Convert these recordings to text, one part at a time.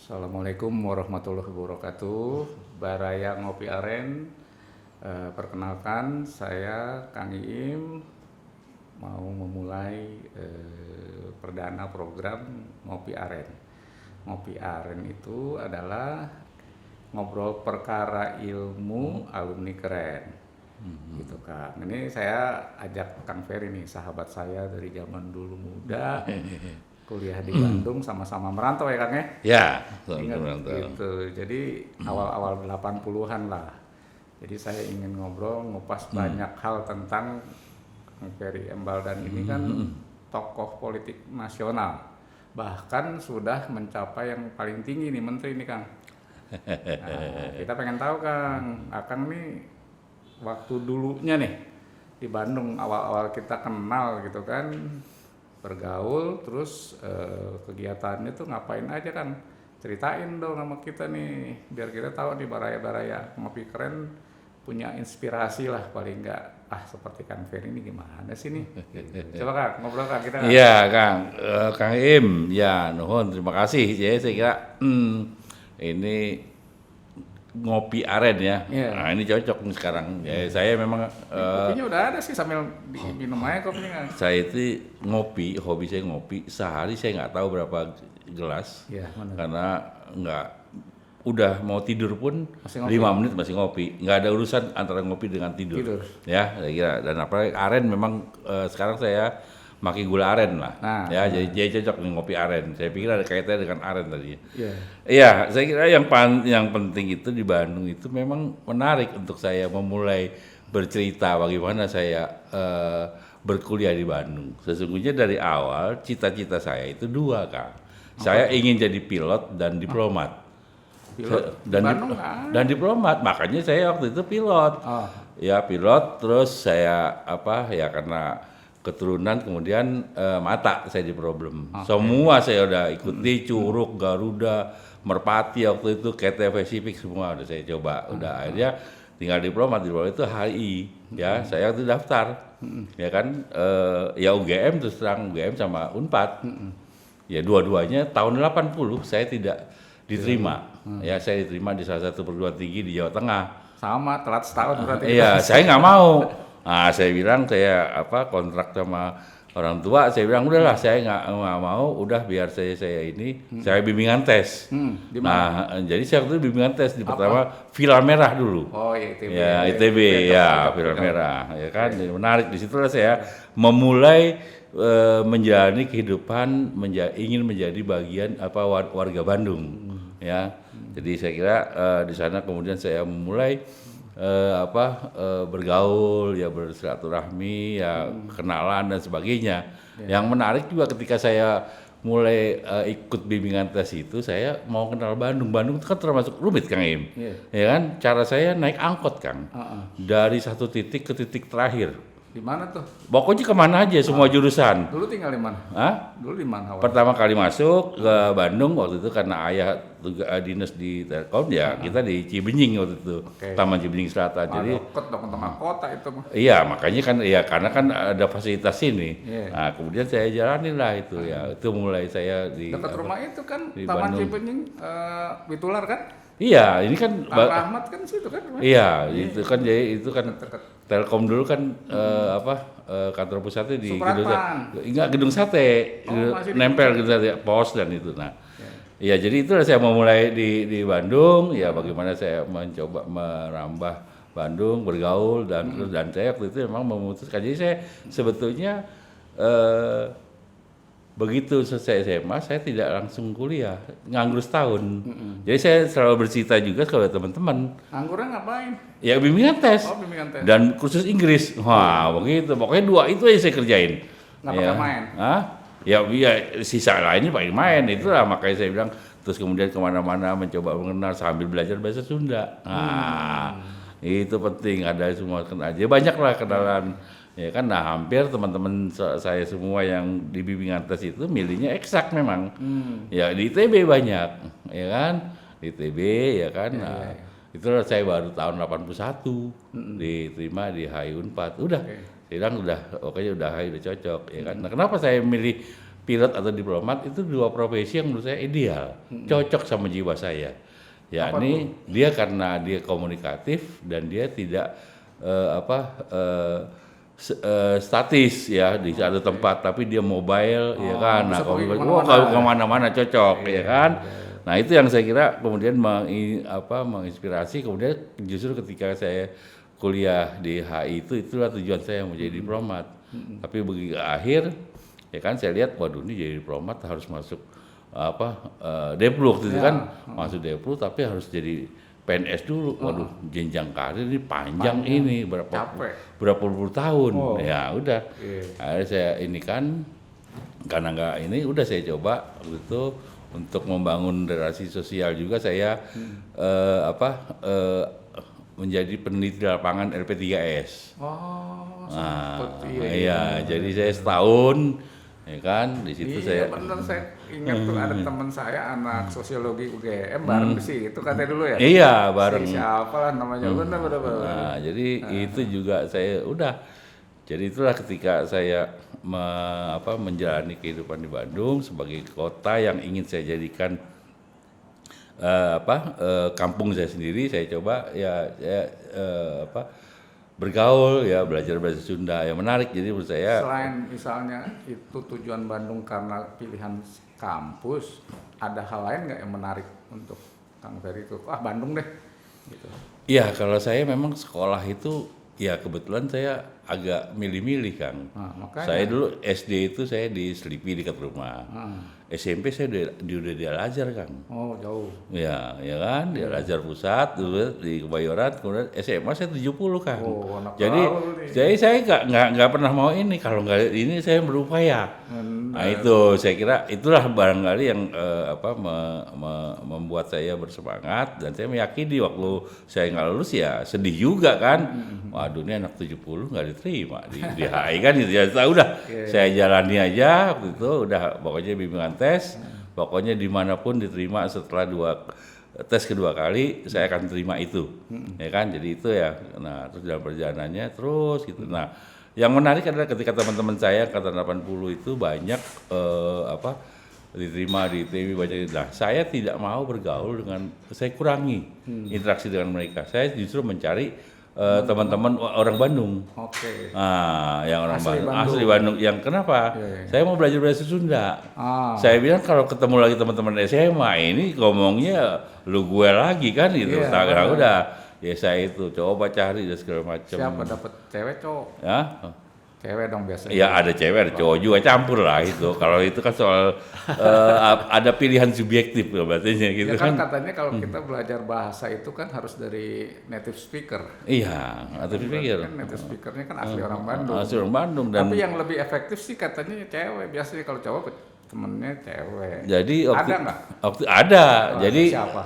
Assalamualaikum warahmatullahi wabarakatuh. Baraya Ngopi Aren. Perkenalkan, saya Kang Iim mau memulai perdana program Ngopi Aren. Ngopi Aren itu adalah ngobrol perkara ilmu alumni keren. Gitu Kang. Ini saya ajak Kang Ferry nih, sahabat saya dari zaman dulu muda. Kuliah di Bandung, sama-sama merantau ya Kang ya? Ya, Ingat merantau. gitu. Jadi awal-awal 80-an lah. Jadi saya ingin ngobrol, ngupas banyak hal tentang Kang Ferry Embaldan ini kan tokoh politik nasional. Bahkan sudah mencapai yang paling tinggi nih, menteri nih Kang. Nah, kita pengen tahu Kang, Akang nih waktu dulunya nih di Bandung awal-awal kita kenal gitu kan, bergaul, terus kegiatannya tuh ngapain aja kan, ceritain dong sama kita nih biar kita tahu nih baraya-baraya ngopi keren punya inspirasi lah paling enggak seperti Kang Ferry ini gimana sih nih gitu. Coba Kang ngobrol Kang kita Kang. Iya, Kang Im, ya, nuhun, terima kasih. Jadi saya kira ini ngopi aren ya. Iya. Nah, ini cocok nih sekarang. Ya, saya memang Kopinya udah ada sih sambil minum aja kopinya Kang. saya itu ngopi, hobi saya ngopi. Sehari saya nggak tahu berapa gelas. Iya, mana? Karena nggak udah mau tidur pun Masih ngopi? 5 menit masih ngopi. Nggak ada urusan antara ngopi dengan tidur. Ya, saya kira. Dan apalagi aren memang sekarang saya makin gula aren lah. Nah, ya, jadi cocok nih ngopi aren. Saya pikir ada kaitannya dengan aren tadi. Iya. Iya, saya kira yang penting itu di Bandung itu memang menarik untuk saya memulai bercerita bagaimana saya berkuliah di Bandung. Sesungguhnya dari awal cita-cita saya itu dua, Kang. Saya ingin jadi pilot dan diplomat. Pilot Dan diplomat, makanya saya waktu itu pilot. Ya, pilot, terus saya karena keturunan kemudian mata saya di problem. Semua saya udah ikuti, Curug, Garuda, Merpati waktu itu, KT Pacific semua udah saya coba. Udah akhirnya tinggal diplomat itu HI. Ya, saya waktu daftar. Ya kan ya UGM terus terang UGM sama Unpad. Ya dua-duanya tahun 80 saya tidak diterima. Ya, saya diterima di salah satu perguruan tinggi di Jawa Tengah. Sama telat setahun berarti. Iya, saya nggak mau. Nah, saya bilang saya kontrak sama orang tua, saya bilang udahlah saya nggak mau, udah biar saya ini saya bimbingan tes. Di mana? Nah, jadi saya waktu itu bimbingan tes di pertama Villa Merah dulu. Oh iya, ITB. Ya, ITB ya, Villa Merah, ya kan. Jadi menarik di situlah saya memulai menjalani kehidupan ingin menjadi bagian warga Bandung. Ya. Jadi saya kira di sana kemudian saya memulai bergaul, ya bersilaturahmi, ya kenalan dan sebagainya. Yang menarik juga ketika saya mulai ikut bimbingan tes itu, saya mau kenal Bandung. Bandung itu kan termasuk rumit Kang Im. Ya kan, cara saya naik angkot Kang. Dari satu titik ke titik terakhir. Di mana tuh? Pokoknya kemana aja semua jurusan. Dulu tinggal di mana? Dulu di mana awal? Pertama kali masuk ke Bandung waktu itu karena ayah dinas di Telkom, ya kita di Cibenying waktu itu, Taman Cibenying Selatan. Jadi deket dong tengah kota itu mah. iya, makanya kan ya karena kan ada fasilitas ini. Nah, kemudian saya jalanin lah itu ya. Itu mulai saya di dekat rumah itu kan di Taman Bandung. Cibenying Bitular kan? Iya, ini kan Kang Rahmat kan situ kan? iya, itu kan jadi itu kan Dekat. Telkom dulu kan kantor pusatnya di Supratman. Gedung Sate, nempel Gedung Sate, pos dan itu. Nah, ya jadi itu saya mau mulai di Bandung, ya bagaimana saya mencoba merambah Bandung, bergaul dan saya waktu itu memang memutuskan. Jadi saya sebetulnya begitu selesai SMA saya tidak langsung kuliah, nganggur setahun. Jadi saya selalu bercerita juga kepada teman-teman. Nganggurnya ngapain? Ya bimbingan tes. Oh, bimbingan tes. Dan kursus Inggris. Wah, begitu. Pokoknya dua itu aja saya kerjain. Nggak pakai main? Ya, sisa lainnya pakai main. Itulah makanya saya bilang. Terus kemudian kemana-mana mencoba mengenal sambil belajar bahasa Sunda. Nah, itu penting. Ada semua kenal aja. Banyak lah kenalan. Ya kan, nah hampir teman-teman saya semua yang di bimbingan tes itu milihnya eksak memang. Ya di ITB banyak, ya kan, di ITB ya kan. Itulah saya baru tahun 81 diterima di HI Unpad. Udah, saya bilang udah, pokoknya udah HI udah cocok, ya kan. Nah, kenapa saya milih pilot atau diplomat itu dua profesi yang menurut saya ideal, cocok sama jiwa saya. Ya, ini dia karena dia komunikatif dan dia tidak statis ya di satu tempat, tapi dia mobile ya kan. Nah, kalau kemana-mana cocok ya kan. Nah, itu yang saya kira kemudian menginspirasi. Kemudian justru ketika saya kuliah di HI itulah tujuan saya menjadi diplomat. Tapi begitu akhir ya kan saya lihat waduh ini jadi diplomat harus masuk Deplu itu kan masuk Deplu tapi harus jadi PNS dulu. Waduh jenjang karir ini panjang ini berapa puluh tahun. Ya udah. Akhirnya saya ini kan karena enggak ini udah saya coba gitu untuk membangun relasi sosial juga saya menjadi peneliti lapangan LP3S. Iya, jadi saya setahun, ya kan, di situ saya. Iya benar, saya ingat tuh ada teman saya anak sosiologi UGM bareng sih, itu katanya dulu ya. Iya bareng. Siapa lah namanya benar. Nah, jadi itu juga saya udah. Jadi itulah ketika saya menjalani kehidupan di Bandung sebagai kota yang ingin saya jadikan kampung saya sendiri, saya coba bergaul ya, belajar bahasa Sunda yang menarik. Jadi menurut saya selain misalnya itu tujuan Bandung karena pilihan kampus, ada hal lain nggak yang menarik untuk Kang Ferry itu? Bandung deh gitu. Iya, kalau saya memang sekolah itu ya kebetulan saya agak milih-milih Kang. Saya dulu SD itu saya di Selipi dekat rumah. SMP saya udah di Al-Azhar Kang. Oh jauh. Ya kan di Al-Azhar Pusat dulu di Kebayoran, kemudian SMA saya 70 Kang. Jadi saya nggak pernah mau ini, kalau nggak ini saya berupaya. Nah itu saya kira itulah barangkali yang membuat saya bersemangat, dan saya meyakini waktu saya nggak lulus ya sedih juga kan. Waduh ini anak 70 nggak diterima di HI kan gitu ya. Udah saya jalani aja waktu itu, udah pokoknya bimbingan tes, pokoknya dimanapun diterima setelah tes kedua kali saya akan terima itu, ya kan. Jadi itu ya. Nah terus dalam perjalanannya terus gitu. Nah yang menarik adalah ketika teman-teman saya angkatan 80 itu banyak diterima di ITB banyak. Nah saya tidak mau bergaul dengan, saya kurangi interaksi dengan mereka. Saya justru mencari teman-teman orang Bandung. Nah, yang orang asli Bandung. Yang kenapa? Saya mau belajar bahasa Sunda. Saya bilang kalau ketemu lagi teman-teman SMA ini ngomongnya lu gue lagi kan gitu. Nah, udah. Ya saya itu coba cari dan segala macam. Siapa dapat cewek cowok? Ya. Cewek dong biasanya. Ya ada cewek, ada cowok juga, campur lah itu. Kalau itu kan soal ada pilihan subjektif berarti gitu ya kan. Katanya kalau kita belajar bahasa itu kan harus dari native speaker. Iya, native speaker. Kan native speakernya kan asli orang Bandung. Asli orang Bandung. Tapi yang lebih efektif sih katanya cewek. Biasanya kalau cowok temennya cewek. Jadi ada nggak? Ada. Jadi siapa?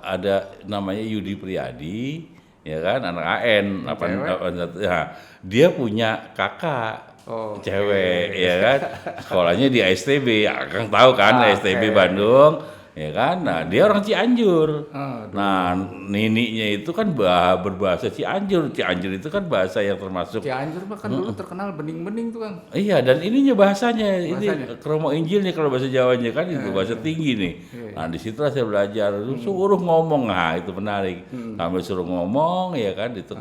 Ada namanya Yudi Priyadi, ya kan, anak AN 81. Nah, dia punya kakak cewek, ya kan, sekolahnya di ASTB, ya Kang tahu kan, ASTB Bandung, ya kan. Nah dia orang Cianjur. Nah nininya itu kan berbahasa Cianjur. Cianjur itu kan bahasa yang termasuk. Cianjur kan dulu terkenal bening-bening tuh Kang. Iya, dan ininya bahasanya ini kromo Injilnya kalau bahasa Jawanya kan itu bahasa tinggi nih. Nah di situlah saya belajar, suruh ngomong. Nah itu menarik. Sambil suruh ngomong, ya kan, itu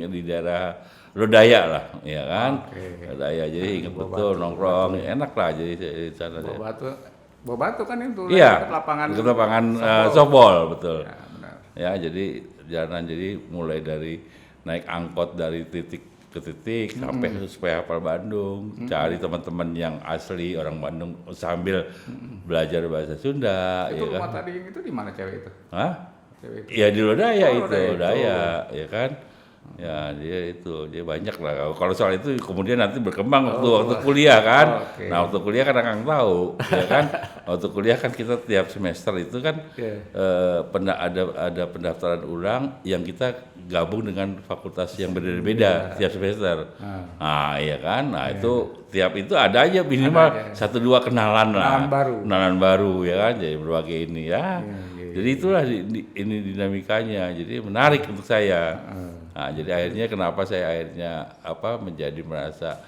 di daerah Lodaya lah, ya kan. Lodaya, jadi ingat betul nongkrong, enak lah jadi di sana. Batu kan itu dekat lapangan softball betul. Ya jadi jalan, jadi mulai dari naik angkot dari titik ke titik sampai supaya hafal Bandung, cari teman-teman yang asli orang Bandung sambil belajar bahasa Sunda. Itu ya rumah kan? tadi itu di mana cewek itu? Ya di Lodaya Lodaya, ya kan. Ya dia banyak lah. Kalau soal itu kemudian nanti berkembang waktu kuliah kan. Nah waktu kuliah kan Kang tahu, ya kan. Waktu kuliah kan kita tiap semester itu kan ada pendaftaran ulang yang kita gabung dengan fakultas yang berbeda tiap semester. Nah iya kan. Nah itu tiap itu ada aja minimal 1-2 kenalan lah. Kenalan baru ya kan. Jadi berbagai ini ya. Jadi itulah ini dinamikanya. Jadi menarik untuk saya. Nah, jadi akhirnya kenapa saya menjadi merasa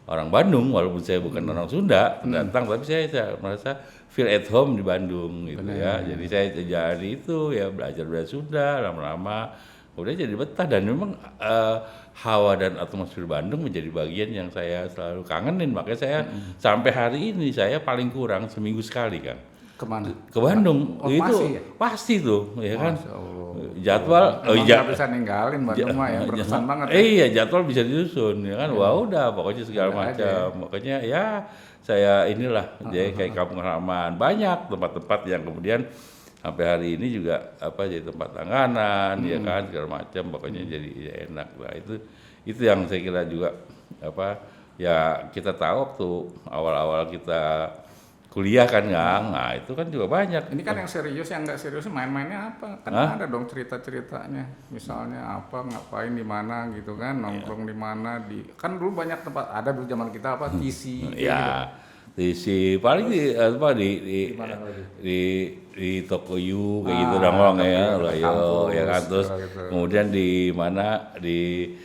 orang Bandung, walaupun saya bukan orang Sunda, pendatang, tapi saya merasa feel at home di Bandung gitu ya. Jadi saya jadi itu ya belajar bahasa Sunda lama-lama, kemudian jadi betah dan memang hawa dan atmosfer Bandung menjadi bagian yang saya selalu kangenin. Makanya saya sampai hari ini saya paling kurang seminggu sekali kan. Kemana? Ke Bandung. Itu masih ya? Pasti tuh, ya kan. Jadwal nggak bisa ninggalin Bandung mah ya, berkesan banget. Iya, jadwal bisa disusun ya kan. Wah udah pokoknya segala macam. Makanya ya saya inilah jadi kayak kampung halaman, banyak tempat-tempat yang kemudian sampai hari ini juga jadi tempat langganan ya kan, segala macam, pokoknya jadi ya enak. Nah itu yang saya kira juga ya kita tahu waktu awal-awal kita kuliah kan Kang, nah itu kan juga banyak. Ini kan yang serius, yang nggak serius main-mainnya apa? Kan ada dong cerita-ceritanya, misalnya ngapain di mana gitu kan, nongkrong di mana, kan dulu banyak tempat, ada dulu zaman kita TC. Ya, TC paling di Toko U kayak gitu nongkrong ya, Loyo ya kan, terus kemudian di mana di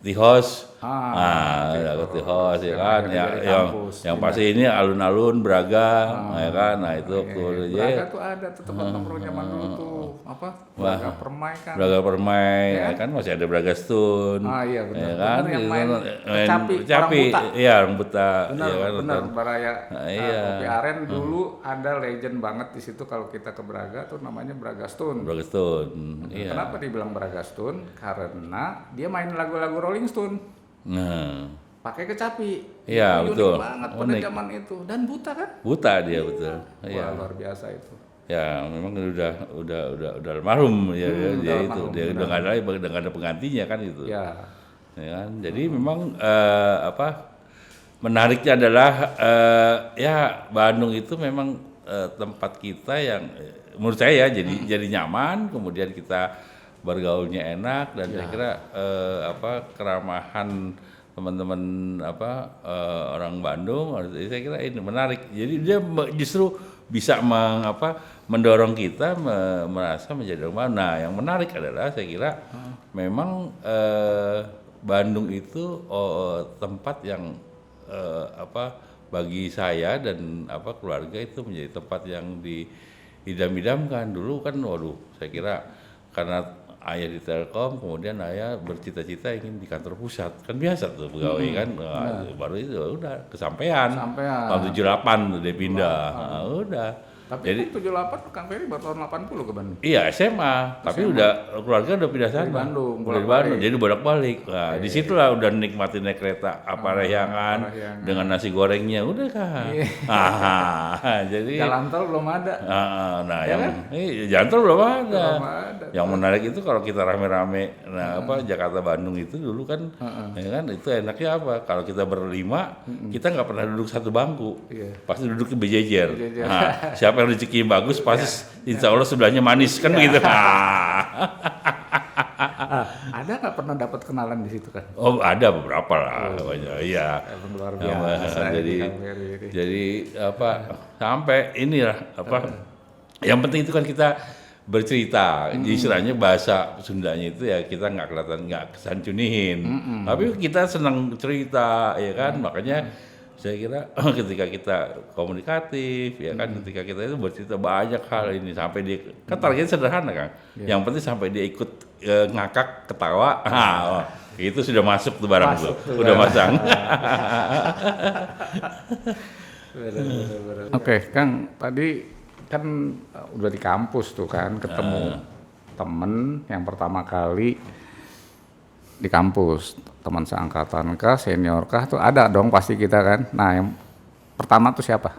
Tihos, Tihos ya kan, yang pasti ini alun-alun Braga, ya kan, nah itu Braga tuh ada tuh tempat nongkrong zaman dulu tuh, Braga Permai kan. Braga Permai, ya kan masih ada Braga Stone, iya benar. Ya kan, yang main Capi, iya orang buta, benar, ya kan, benar. Baraya Kopi Aren dulu ada legend banget di situ kalau kita ke Braga tuh namanya Braga Stone. Braga Stone, iya. Kenapa dibilang Braga Stone? Karena dia main lagu-lagu Rolling Stone. Nah, pakai kecapi. Iya betul. Unik banget pada zaman itu dan buta kan? Buta dia betul. Wah, luar biasa itu. Ya memang udah almarhum ya dia itu dia udah nggak ada penggantinya kan itu. Ya kan. Jadi memang menariknya adalah ya Bandung itu memang tempat kita yang menurut saya jadi nyaman, kemudian kita bergaulnya enak dan saya kira keramahan teman-teman orang Bandung, saya kira ini menarik. Jadi dia justru bisa mendorong kita merasa menjadi orang Bandung. Nah, yang menarik adalah saya kira memang Bandung itu tempat yang bagi saya dan keluarga itu menjadi tempat yang diidam-idamkan. Dulu kan saya kira karena ayah di Telkom, kemudian ayah bercita-cita ingin di kantor pusat, kan biasa tuh pegawai kan, baru itu udah kesampean. Tahun 78 dia pindah, udah. Tapi jadi 78 Kang Ferry baru tahun 80 ke Bandung. Iya SMA, tapi udah keluarga udah pindah sana. Dari Bandung, jadi bolak-balik. Nah, disitulah udah nikmatin naik kereta Parahyangan dengan nasi gorengnya, udah kan. Jadi jalan tol belum ada. Nah, jalan tol belum ada. Yang menarik itu kalau kita rame-rame, Jakarta Bandung itu dulu kan, ya kan itu enaknya apa? Kalau kita berlima, kita nggak pernah duduk satu bangku, pasti duduk di berjejer. Nah, siapa yang rezeki bagus pasti insya Allah sebelahnya manis kan begitu. Ada nggak pernah dapat kenalan di situ kan? Oh ada beberapa lah, banyak. Iya. Luar biasa. Jadi sampai inilah yang penting itu kan kita bercerita, istilahnya bahasa Sundanya itu ya kita nggak kelihatan nggak kesancunihin, tapi kita senang cerita ya kan, makanya saya kira ketika kita komunikatif ya kan, ketika kita itu bercerita banyak hal ini sampai dia kan targetnya sederhana kan, yang penting sampai dia ikut ngakak ketawa, itu sudah masuk tuh barang tuh, udah masang. Oke, Kang, tadi kan udah di kampus tuh kan ketemu temen yang pertama kali di kampus, teman seangkatan kah, senior kah, tuh ada dong pasti kita kan. Nah yang pertama tuh siapa?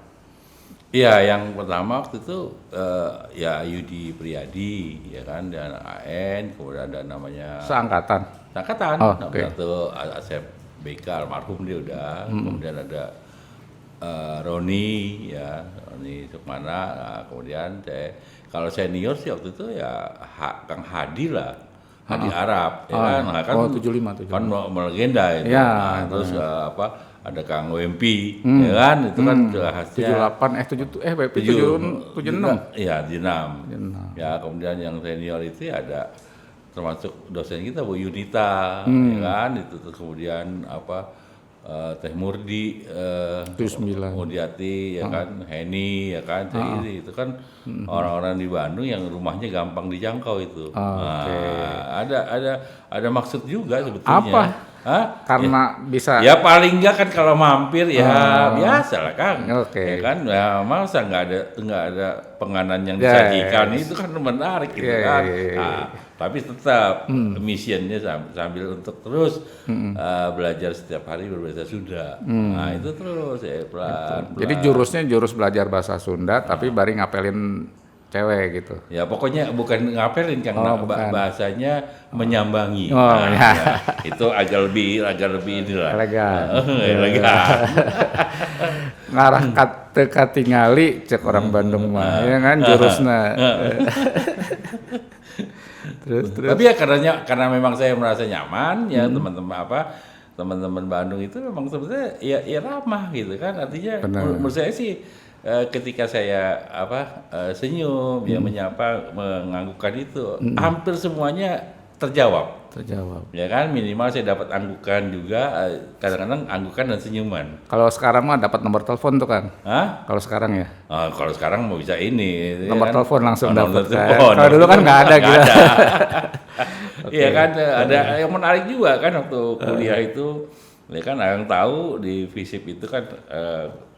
Iya, yang pertama waktu itu ya Yudi Priyadi ya kan, dan AN, kemudian ada namanya seangkatan. Satu Asep BK almarhum dia udah, kemudian ada Roni Sukmana, nah, kemudian kalau senior sih waktu itu ya Kang Hadi lah. Hadi Arab, ya kan, 75 kan melegenda itu. Ya, nah, terus ada Kang Wempi, ya kan, itu kan khasnya 76. Iya, 76. Ya, kemudian yang senior itu ada termasuk dosen kita Bu Yunita, ya kan, itu terus kemudian Teh Murdi, Mudiati, ya kan, Heni, ya kan, Cairi, itu kan orang-orang di Bandung yang rumahnya gampang dijangkau itu. Ada maksud juga sebetulnya. Apa? Karena bisa. Ya paling enggak kan kalau mampir ya biasa lah Kang. Ya kan, ya masa nggak ada penganan yang disajikan itu kan menarik gitu kan. Tapi tetap misinya sambil untuk terus belajar setiap hari berbahasa Sunda. Nah itu terus ya pelan. Jadi jurusnya jurus belajar bahasa Sunda, tapi bari ngapelin cewek gitu. Ya pokoknya bukan ngapelin Kang, bahasanya menyambangi. Ya. Itu agak lebih inilah. Elegan. Elegan. Ngarah teka tingali cek orang Bandung mah, ya kan jurusna. Terus. Tapi ya karena memang saya merasa nyaman ya teman-teman Bandung itu memang sebenarnya ya ramah gitu kan, artinya menurut saya sih ketika saya senyum ya menyapa menganggukkan itu hampir semuanya terjawab ya kan, minimal saya dapat anggukan juga, kadang-kadang anggukan dan senyuman. Kalau sekarang mah dapat nomor telepon tuh kan? Kalau sekarang ya? Kalau sekarang mau bisa ini nomor kan, telepon langsung dapat kan? Kalau dulu kan nggak ada gitu. Iya kan, ada yang menarik juga kan waktu kuliah itu, ya kan yang tahu di FISIP itu kan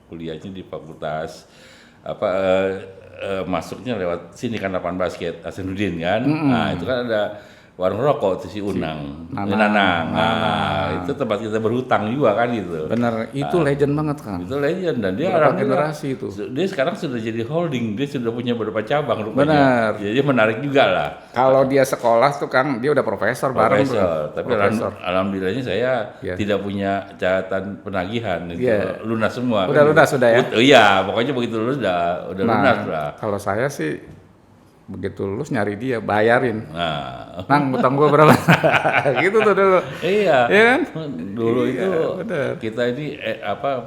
kuliahnya di fakultas masuknya lewat sini kan lapangan basket Hasanuddin kan. Nah itu kan ada warung rokok si Unang, Nanang. Nah, itu tempat kita berhutang juga kan gitu. Bener, itu legend banget kan. Itu legend dan dia berapa generasi itu. Dia sekarang sudah jadi holding, dia sudah punya beberapa cabang rupanya. Benar. Jadi menarik juga lah. Kalau dia sekolah tuh Kang, dia udah profesor bareng tuh. Tapi alhamdulillahnya saya tidak punya catatan penagihan itu lunas semua. Udah kan? Lunas sudah ya? Iya, pokoknya begitu lulus udah lunas lah. Kalau saya sih begitu lulus nyari dia, bayarin. Nang utang gua berapa? Gitu tuh dulu. Iya. Iya kan? Dulu itu kita ini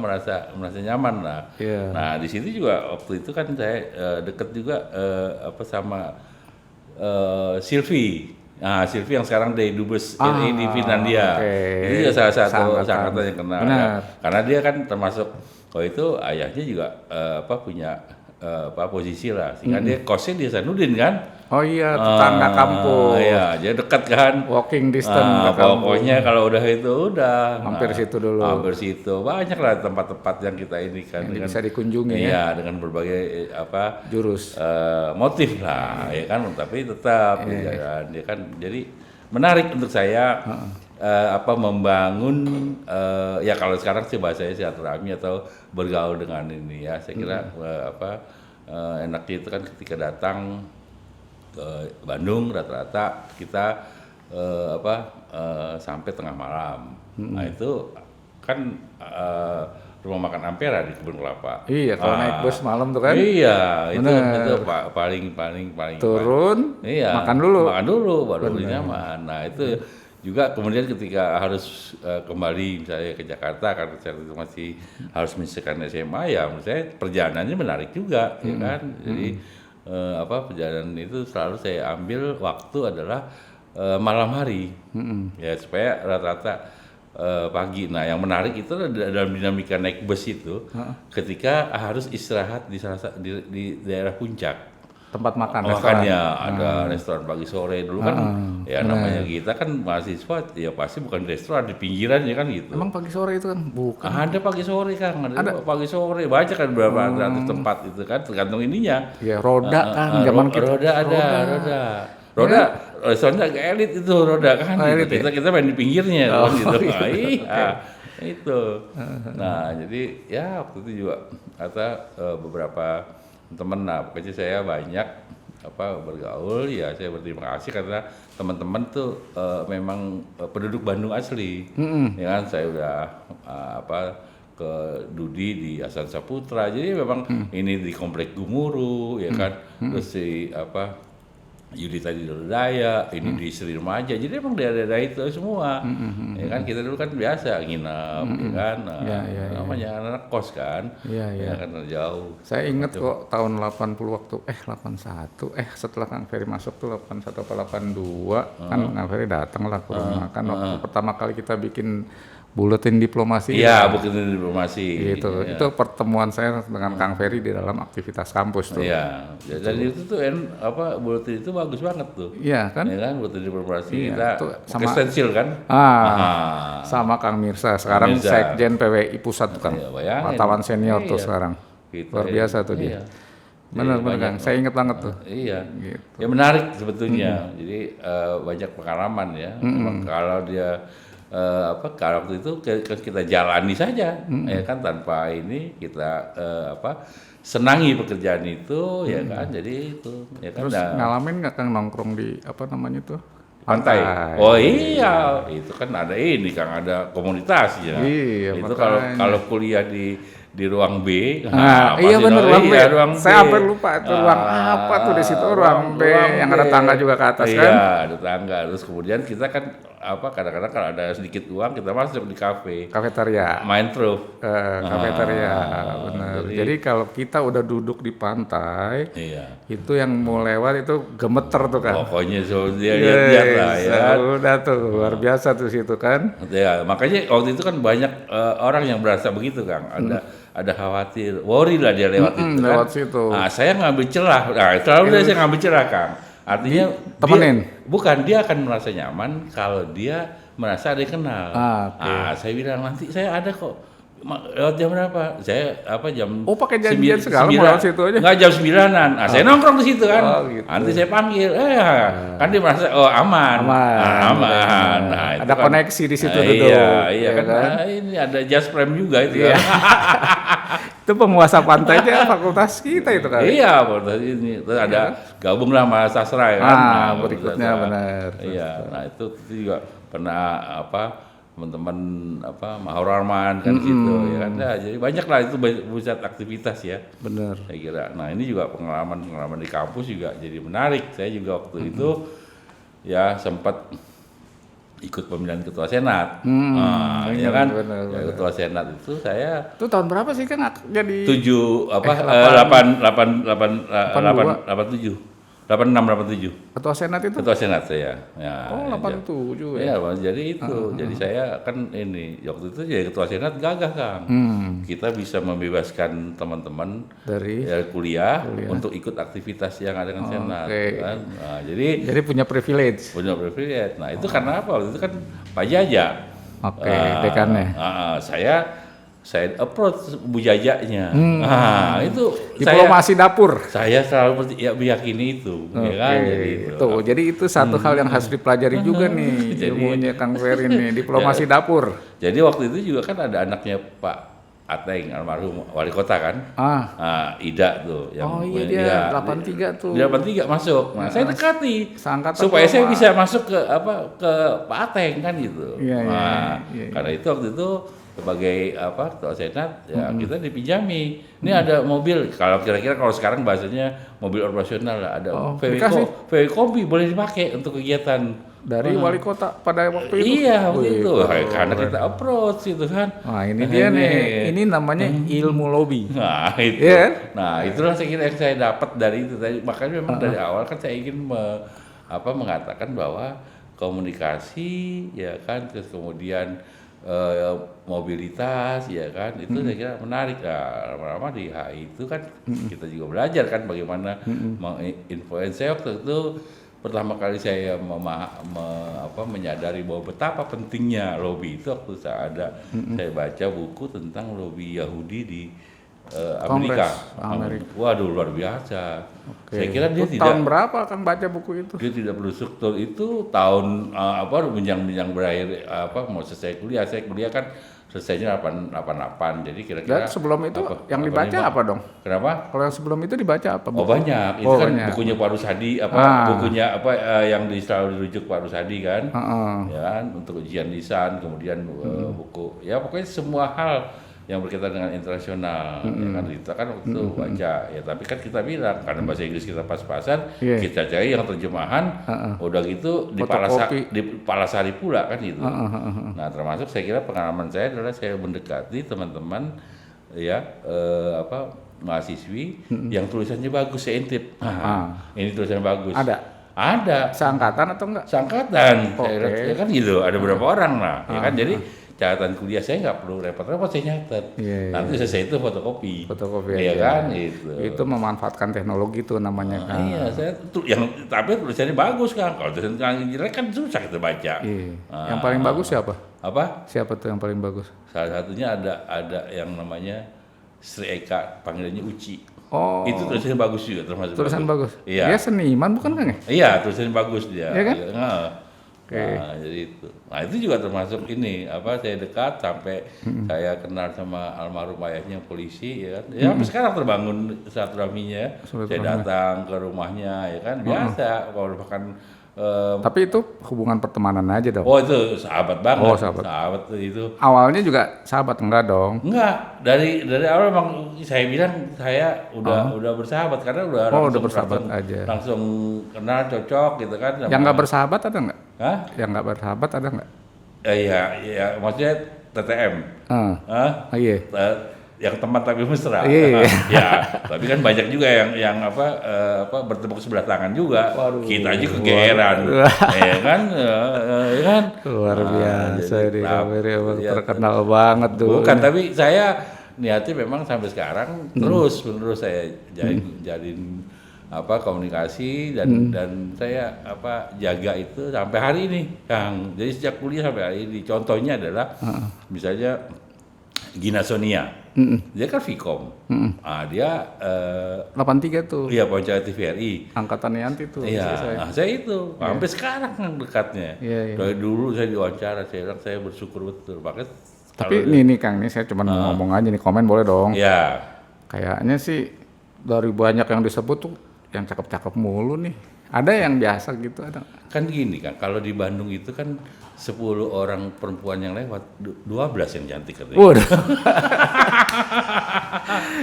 merasa nyaman lah. Iya. Nah, di situ juga waktu itu kan saya deket juga sama Silvi. Nah, Silvi yang sekarang dari Dubes RI di Finlandia. Itu juga salah satu angkatan yang kenal. Ya. Karena dia kan termasuk itu ayahnya juga punya posisi lah, sehingga dia kosnya di Hasanuddin kan. Oh iya, tetangga kampus. Iya, jadi dekat kan. Walking distance. Pokoknya kalau udah itu udah. Hampir situ dulu. Hampir situ, banyak lah tempat-tempat yang kita ini kan. Yang bisa dikunjungi ya. Dengan berbagai jurus, motif lah, ya kan. Tapi tetap dia kan. Jadi menarik untuk saya. Membangun ya kalau sekarang sih bahasanya silaturahmi atau bergaul dengan ini ya, saya kira enaknya itu kan ketika datang ke Bandung rata-rata kita sampai tengah malam. Nah itu kan rumah makan Ampera di Kebun Kelapa. Iya, kalau naik bus malam tuh kan. Iya, itu paling turun, makan dulu baru nyaman. Nah itu juga kemudian ketika harus kembali misalnya ke Jakarta karena saya itu masih harus menyelesaikan SMA ya, menurut saya perjalanannya menarik juga ya kan. Jadi perjalanan itu selalu saya ambil waktu adalah malam hari ya supaya rata-rata pagi. Nah yang menarik itu dalam dinamika naik bus itu ketika harus istirahat di daerah puncak. Tempat makan, makannya ada restoran pagi sore dulu kan namanya kita kan mahasiswa ya pasti bukan restoran di pinggiran ya kan gitu. Emang pagi sore itu kan bukan? Ada pagi sore Kang, ada pagi sore banyak kan beberapa tempat itu kan tergantung ininya. Ya Roda kan zaman kita. Roda restorannya agak elit itu Roda kan. Kita main di pinggirnya gitu. Itu. Nah jadi ya waktu itu juga ada beberapa teman, pokoknya saya banyak bergaul ya, saya berterima kasih karena teman-teman tuh memang penduduk Bandung asli. Ya kan saya udah ke Dudi di Hasan Saputra, jadi memang ini di Komplek Gumuru ya kan. Terus Yudi tadi Daya, ini di Sri Remaja, jadi emang daerah-daerah itu semua, ya kan kita dulu kan biasa nginep, ya kan, namanya anak kos kan, ya kan jauh. Saya ingat kok tahun 80 waktu 81 setelah Kang Ferry masuk tuh 81 atau 82 kan Kang Ferry datang lah ke rumah kan waktu pertama kali kita bikin buletin diplomasi. Iya, buletin diplomasi. Gitu. Ya. Itu pertemuan saya dengan Kang Ferry di dalam aktivitas kampus tuh. Iya. Dan itu tuh buletin itu bagus banget tuh. Iya kan? Iya kan, buletin diplomasi kita sama stensil kan? Sama Kang Mirsa sekarang Sekjen PWI Pusat tuh Kang. Iya, wartawan senior tuh sekarang. Gitu, luar biasa tuh dia. Benar-benar Kang, saya ingat banget tuh. Iya. Gitu. Ya menarik sebetulnya. Jadi banyak pengalaman ya. Kalau dia kalau waktu itu kita jalani saja, ya kan tanpa ini kita senangi pekerjaan itu, ya kan. Jadi itu, ya kan. Terus ngalamin nggak Kang nongkrong di tuh? Pantai. Oh iya, itu kan ada ini Kang, ada komunitasnya. Iya, itu kalau kuliah di ruang B. Iya benar ruang B. Ruang saya hampir lupa itu ruang apa tuh di situ ruang B yang ada tangga juga ke atas kan? Iya, ada tangga. Terus kemudian kita kan kadang-kadang kalau ada sedikit uang kita masuk di kafe. Kafetaria. Main truf. Kafetaria, benar. Jadi kalau kita udah duduk di pantai, itu yang mau lewat itu gemeter tuh kan. Pokoknya dia lihat lah ya. Udah tuh luar biasa tuh situ kan. Ya, makanya waktu itu kan banyak orang yang berasa begitu Kang. Ada khawatir, worry lah dia lewat itu kan. Lewat situ. Nah, saya ngambil celah. Nah, selalu saya ngambil celah Kang. Artinya temenin. Dia akan merasa nyaman kalau dia merasa ada yang kenal. Saya bilang nanti saya ada kok. Lewat jam berapa? Saya jam pakai janjian segala mau lewat situ aja. Enggak, jam 9-an. Saya nongkrong di situ kan. Gitu. Nanti saya panggil. Kan dia merasa aman. Aman. Nah, ada kan koneksi di situ duduk. Iya kan. Nah, ini ada just frame juga itu. Itu penguasa pantainya fakultas kita itu kan. Iya, fakultas ini. Terus ada gabunglah sama sastra ya kan. Berikutnya benar. Iya. Nah, itu juga pernah teman-teman Mahur Arman kan gitu ya kan. Nah, jadi banyak lah itu pusat aktivitas ya. Benar. Saya kira. Nah, ini juga pengalaman di kampus juga jadi menarik. Saya juga waktu itu ya sempat ikut pemilihan ketua senat. Ya kan. Ya, ketua senat itu saya. Itu tahun berapa sih kan jadi 8687. Ketua senat itu? Ketua senat saya. Ya, 87 ya. Iya, jadi itu. Jadi saya kan ini waktu itu jadi ketua senat gagah Kang. Kita bisa membebaskan teman-teman dari kuliah untuk ikut aktivitas yang ada dengan senat. Kan? Nah, jadi punya privilege. Nah, itu karena apa? Waktu itu kan Pak Jaja. Dekannya. Saya approach Bu Jajanya. Itu diplomasi dapur. Saya selalu meyakini itu, ya kan? Jadi itu satu hal yang harus dipelajari juga nih ilmunya Kang Ferry nih, diplomasi dapur. Jadi waktu itu juga kan ada anaknya Pak Ateng almarhum wali kota kan? Ida tuh yang dia 83 tuh. Dia 83 masuk. Nah, saya dekati supaya saya bisa masuk ke Pak Ateng kan gitu. Karena itu waktu itu sebagai ketua senat ya kita dipinjami. Ini ada mobil, kalau kira-kira kalau sekarang bahasanya mobil operasional lah, ada VW Kombi boleh dipakai untuk kegiatan dari wali kota pada waktu itu. Iya, waktu itu. Karena kita approach itu kan. Ini dia nih. Ini namanya ilmu lobby. Nah, itu. Nah, itulah saya kira yang saya dapat dari itu tadi. Makanya memang dari awal kan saya ingin mengatakan bahwa komunikasi ya kan, terus kemudian mobilitas ya kan, itu saya kira menarik. Lama-lama di HI itu kan kita juga belajar kan bagaimana menginfluence. Saya waktu itu pertama kali saya menyadari bahwa betapa pentingnya lobby itu waktu saya baca buku tentang lobby Yahudi di Amerika. Waduh, luar biasa. Saya kira dia tidak. Tahun berapa Kang baca buku itu? Dia tidak perlu struktur itu tahun menjang berakhir mau selesai kuliah. Saya kuliah kan selesainya 88. Jadi kira-kira. Dan sebelum itu yang dibaca apa dong? Kenapa? Kalau yang sebelum itu dibaca apa? Banyak. Itu kan bukunya Pak Rusadi bukunya yang selalu dirujuk Pak Rusadi kan. Ya kan, untuk ujian lisan, kemudian buku. Ya pokoknya semua hal yang berkaitan dengan internasional, ya kan kita kan waktu itu baca, ya tapi kan kita bilang karena bahasa Inggris kita pas-pasan, kita cari yang terjemahan, udah gitu di Palasari pula kan itu. Nah termasuk saya kira pengalaman saya adalah saya mendekati teman-teman ya mahasiswi yang tulisannya bagus, saya intip, ini tulisannya bagus. Ada. Seangkatan atau enggak? Seangkatan, ya kan gitu. Ada beberapa orang lah, ya kan. Jadi catatan kuliah saya nggak perlu repot-repot, saya nyatet. Nanti saya itu fotokopi ya aja. Kan gitu. Itu memanfaatkan teknologi itu namanya kan. Iya, saya tapi tulisannya bagus kan. Kalau tulisan jelek kan susah kita baca. Yang paling bagus siapa? Apa? Siapa tuh yang paling bagus? Salah satunya ada yang namanya Sri Eka, panggilannya Uci. Oh. Itu tulisannya bagus juga termasuk. Tulisan bagus. Iya. Dia seniman bukan Kang ya? Iya, tulisannya bagus dia. Iya kan? Nah, jadi itu. Nah, itu juga termasuk ini saya dekat sampai saya kenal sama almarhum ayahnya polisi ya kan. Ya sampai sekarang terbangun silaturahminya. Saya datang ke rumahnya ya kan. Biasa kalau bahkan tapi itu hubungan pertemanan aja dong. Oh itu sahabat banget. Oh sahabat itu. Awalnya juga sahabat enggak dong? Enggak, dari awal memang saya bilang saya udah bersahabat karena udah bersahabat aja. Langsung kenal cocok gitu kan. Yang nggak bersahabat ada nggak? Hah? Yang nggak bersahabat ada nggak? Iya, maksudnya TTM. Iya. Yang teman tapi mesra. Iya. Ya, tapi kan banyak juga yang bertepuk sebelah tangan juga. Waduh, kita aja kegeeran. Ya kan? Luar biasa di Kamiri emang terkenal banget tuh. Bukan, tapi saya niatnya memang sampai sekarang terus menerus saya jalin komunikasi dan saya jaga itu sampai hari ini, Kang. Jadi sejak kuliah sampai hari ini. Contohnya adalah misalnya Gina Sonia. Dia kan Vkom. Dia 83 tuh. Iya, Ponca TVRI. Angkatan Yanti tuh. Iya, saya itu sampai sekarang kan dekatnya. Dari dulu saya diwawancara, saya bilang saya bersyukur betul. Tapi nih Kang, nih saya cuma ngomong aja nih, komen boleh dong. Iya. Kayaknya sih dari banyak yang disebut tuh yang cakep-cakep mulu nih. Ada yang biasa gitu ada? Kan gini kan, kalau di Bandung itu kan 10 orang perempuan yang lewat, 12 yang cantik katanya. Waduh.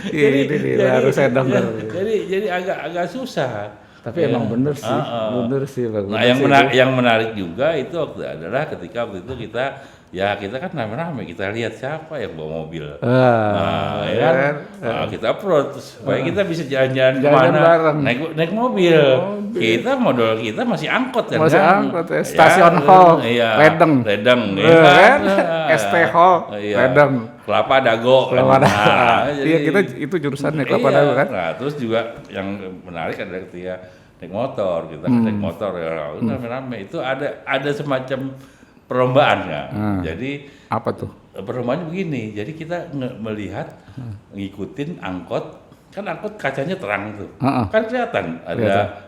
Jadi harus saya dengar. Jadi agak susah. Tapi emang bener sih, bener sih. Nah yang menarik juga itu adalah ketika waktu itu kita kan rame-rame, kita lihat siapa yang bawa mobil. Kita approach supaya kita bisa jalan-jalan kemana, bareng. naik mobil. Kita modal kita masih angkot kan. Masih angkot ya. Stasiun Hall, Ledeng, kan? ST Hall, Ledeng. Kelapa Dago. Iya, kita itu jurusannya Kelapa Dago kan. Nah, terus juga yang menarik adalah ketika naik motor, kita naik motor ya, rame-rame itu ada semacam perlombaan ya. Jadi apa tuh? Perlombaannya begini. Jadi kita melihat ngikutin angkot, kan angkot kacanya terang tuh. Kan kelihatan ada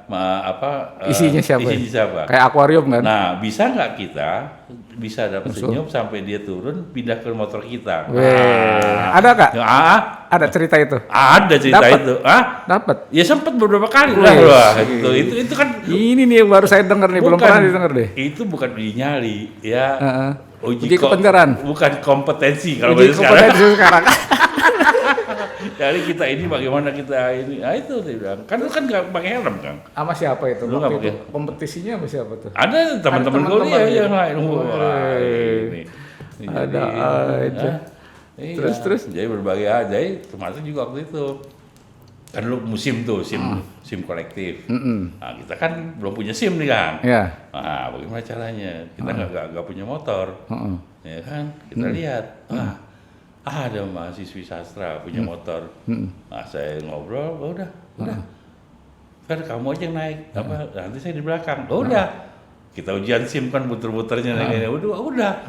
isinya siapa? Kayak akuarium kan? Nah, bisa nggak kita bisa dapat senyum sampai dia turun pindah ke motor kita? Ada Kak? Ada cerita itu? Ada cerita itu. Dapat. Ya sempat beberapa kali lah. Itu kan. Ini nih baru saya dengar nih, belum pernah didengar deh. Itu bukan uji nyali, ya. Uji kepenjaran. Bukan kompetensi kalau uji kompetensi sekarang. Jadi kita ini bagaimana kita ini, itu saya bilang. Kan lu kan nggak pakai helm kan? Sama siapa itu? Lu nggak pakai. Kompetisinya sama siapa tuh? Ada teman-teman kuliah yang lain. Ini. Ada aja. Terus. Jadi berbagai aja. Termasuk juga waktu itu. Kan lu SIM kolektif. Nah, kita kan belum punya SIM nih kan. Iya. Nah, bagaimana caranya? Kita nggak punya motor. Ya kan? Kita lihat. Ada mahasiswi sastra punya motor. Nah, saya ngobrol, udah. Kan kamu aja yang naik, nanti saya di belakang. Udah. Kita ujian SIM kan muter-muternya udah.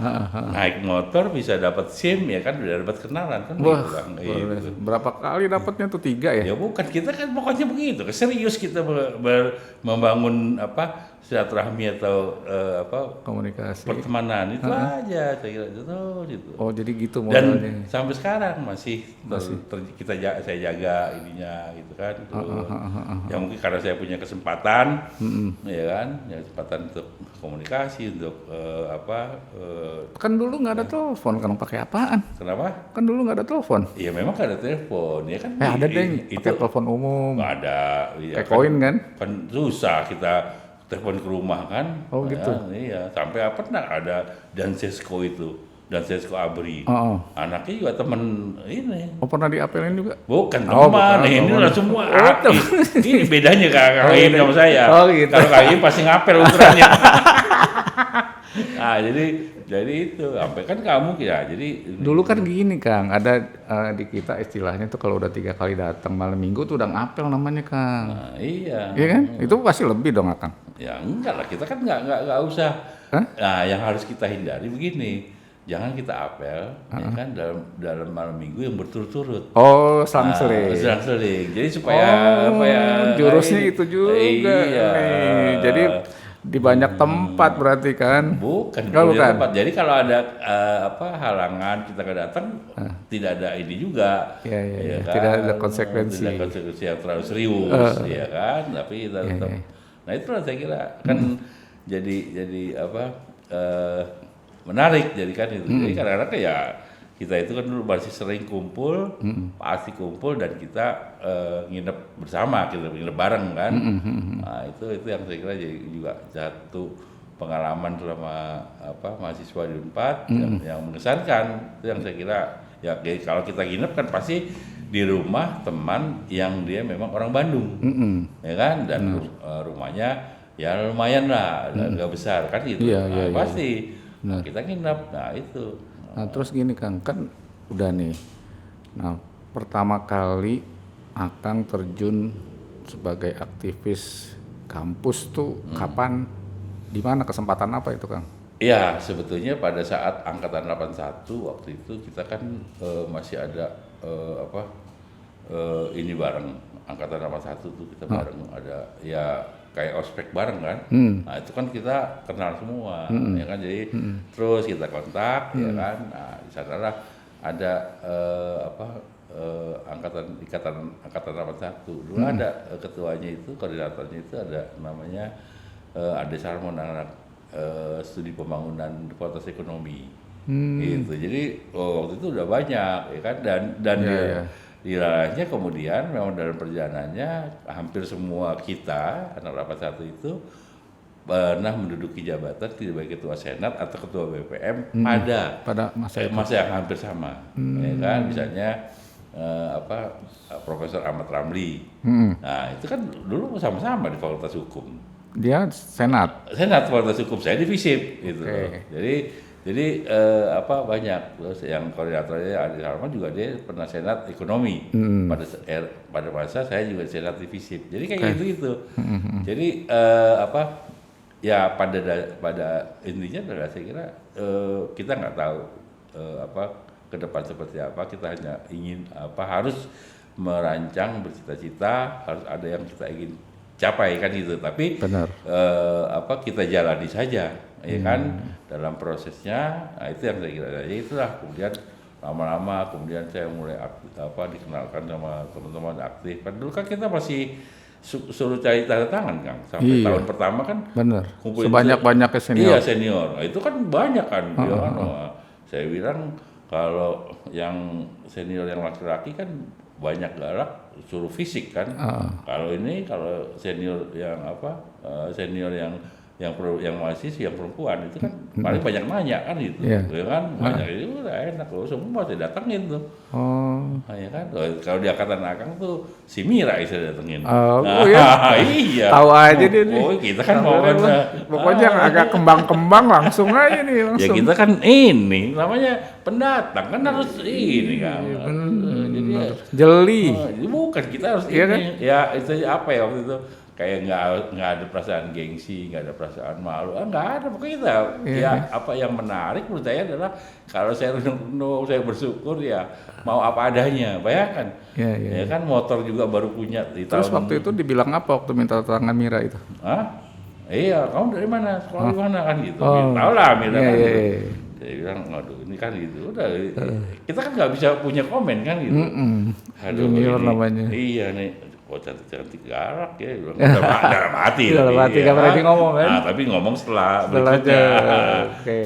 Naik motor bisa dapat SIM ya kan, udah dapat kenalan kan. Gitu. Berapa kali dapatnya tuh 3 ya? Ya bukan, kita kan pokoknya begitu. Serius kita membangun silaturahmi atau komunikasi, pertemanan itu aja saya kira gitu. Oh jadi gitu Dan modalnya. sampai sekarang masih saya jaga ininya gitu kan. Ya mungkin karena saya punya kesempatan, ya kan, ya kesempatan untuk komunikasi, untuk Kan dulu nggak ada telepon, kan pakai apaan? Kenapa? Kan dulu nggak ada telepon. Iya memang kan ada telepon, ya kan. Ada deh, pakai telepon umum. Nggak ada. Kayak koin kan? Kan susah kita telepon ke rumah kan. Oh gitu. Iya, sampai pernah ada Dansesko itu, Dansesko Abri. Anaknya juga temen ini. Oh pernah diapelin juga? Bukan teman, ini udah semua aktif. Ini bedanya Kak Im sama saya. Oh gitu. Kalau Kak Im pasti ngapel ukurannya. Nah jadi itu, sampai kan kamu kira. Jadi dulu kan gini Kang, ada di kita istilahnya tuh kalau udah 3 kali datang malam minggu tuh udah ngapel namanya Kang. Nah, iya. Iya kan? Itu pasti lebih dong Kang. Ya enggak lah, kita kan nggak usah. Nah yang harus kita hindari begini, jangan kita apel, ya kan dalam malam minggu yang berturut-turut. Oh, selang-seling. Selang-seling. Jadi supaya jurusnya itu juga. Iya. Nih. Jadi di banyak tempat berarti kan? Bukan. Bukan. Tempat. Jadi kalau ada halangan kita nggak datang, tidak ada ini juga. Iya. Kan? Tidak ada konsekuensi. Tidak ada konsekuensi yang terlalu serius, ya kan? Tapi kita tetap. Nah itulah saya kira kan jadi menarik jadi kan itu. Jadi kadang-kadang ya kita itu kan dulu masih sering kumpul, pasti kumpul dan kita nginep bersama, kita nginep bareng kan. Nah itu yang saya kira jadi juga satu pengalaman selama mahasiswa di Unpad yang mengesankan. Itu yang saya kira ya kalau kita nginep kan pasti di rumah teman yang dia memang orang Bandung, ya kan, dan rumahnya ya lumayan lah, nggak besar kan gitu, pasti. Nah, kita nginep, nah itu. Nah terus gini Kang, kan udah nih. Nah pertama kali Akang terjun sebagai aktivis kampus tuh kapan, di mana, kesempatan apa itu Kang? Iya, sebetulnya pada saat angkatan 81 waktu itu kita kan masih ada ini bareng angkatan 81 tuh kita bareng ada ya kayak ospek bareng kan. Nah itu kan kita kenal semua, ya kan, jadi terus kita kontak, ya kan. Nah di sana ada ikatan 81 dulu ada ketuanya itu, koordinatornya itu ada namanya Ade Sarmon, anak studi pembangunan fakultas ekonomi, gitu. Jadi waktu itu udah banyak, ya kan, dan di ranahnya kemudian memang dalam perjalanannya hampir semua kita anak 81 itu pernah menduduki jabatan tidak baik ketua senat atau ketua BPM pada masa yang hampir sama, ya kan, misalnya Profesor Ahmad Ramli. Nah itu kan dulu sama-sama di Fakultas Hukum. Dia senat Fakultas Hukum, saya di FISIP gitu. Jadi banyak. Terus yang koordinatornya Adi Sarman juga dia pernah senat ekonomi. Pada masa saya juga senat di FISIP. Jadi kayak gitu. Jadi ya pada intinya adalah saya kira kita nggak tahu ke depan seperti apa. Kita hanya ingin harus merancang, bercita-cita, harus ada yang kita ingin capai kan gitu. Tapi kita jalani saja, ya kan, dalam prosesnya. Nah itu yang saya kira. Jadi itulah kemudian lama-lama kemudian saya mulai dikenalkan sama teman-teman aktif. Dulu kan kita masih suruh cari tanda tangan Kang, sampai tahun pertama kan. Bener. Sebanyak-banyaknya senior. Iya senior. Nah, itu kan banyak kan. Saya bilang kalau yang senior yang laki-laki kan banyak galak, suruh fisik kan. Kalau senior yang senior yang mahasiswa yang perempuan itu kan paling banyak nanya kan itu, ya kan, banyak itu udah enak loh, semua saya datengin tuh. Ya kan, kalau di angkatan Akang tuh si Mira saya datengin. Iya. Tahu aja dia nih. Kita kan mau pokoknya agak kembang-kembang langsung aja nih langsung. Ya kita kan ini namanya pendatang kan harus ini kan. Jadi jeli. Bukan, kita harus ini. Kan? Ya itu apa ya waktu itu? Kayak nggak ada perasaan gengsi, nggak ada perasaan malu, nggak ada. Pokoknya kita ya apa yang menarik menurut saya adalah kalau saya renung, saya bersyukur ya mau apa adanya. Bayangkan, ya kan, motor juga baru punya di Terus waktu itu dibilang apa waktu minta tangan Mira itu? Iya, kamu dari mana? Sekolah di mana kan gitu. Tahu lah Mira kan. Iya. Dia bilang, aduh ini kan gitu. Udah, kita kan nggak bisa punya komen kan gitu. Aduh, Junior ini, namanya. Iya nih, kok cantik-cantik galak ya. Udah mati. Udah mati, nggak berani ngomong kan? Nah, tapi ngomong setelah Setelah berikutnya. aja. Oke.